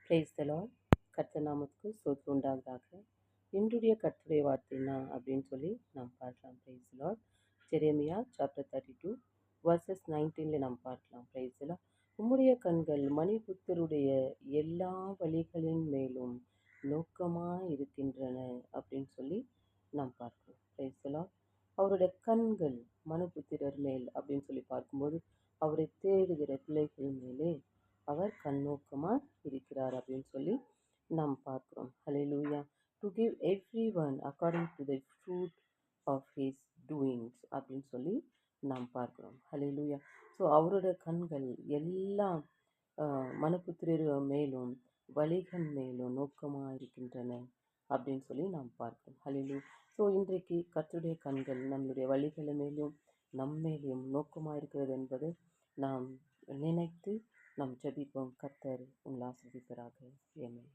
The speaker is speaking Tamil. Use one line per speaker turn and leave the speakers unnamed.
Praise the Lord. கர்த்தர் நாமத்துக்கு ஸ்தோத்திரம் உண்டாவதாக. இன்றைய கர்த்தருடைய வார்த்தை என்ன அப்படின்னு சொல்லி நாம் பார்க்கலாம். Praise the Lord. Jeremiah chapter 32 versus 19 நாம் பார்க்கலாம். Praise the Lord. உம்முடைய கண்கள் மணிபுத்தருடைய எல்லா வழிகளின் மேலும் நோக்கமாக இருக்கின்றன அப்படின்னு சொல்லி நாம் பார்க்கிறோம். Praise the Lord. அவருடைய கண்கள் மனுபுத்திரர் மேல் அப்படின்னு சொல்லி பார்க்கும்போது அவரை தேடுகிற பிள்ளைகள் மேலே அவர் கண்ணோக்கமாக இருக்கிறார் அப்படின்னு சொல்லி நாம் பார்க்கிறோம். Hallelujah. To give every one according to the fruit of his doings அப்படின்னு சொல்லி நாம் பார்க்கிறோம். ஹல்லேலூயா. ஸோ அவரோட கண்கள் எல்லாம் மனுபுத்திரர் மேலும் வழிகள் மேலும் நோக்கமாக இருக்கின்றன அப்படின்னு சொல்லி நாம் பார்க்கிறோம். ஹல்லேலூயா. ஸோ இன்றைக்கு கர்த்தருடைய கண்கள் நம்மளுடைய வழிகள் மேலும் நம்மேலும் நோக்கமாக இருக்கிறது என்பது நாம் நினைத்து நாம் ஜெபிப்போம். கர்த்தர் உங்களை ஆசீர்வதிப்பாராக. ஆமென்.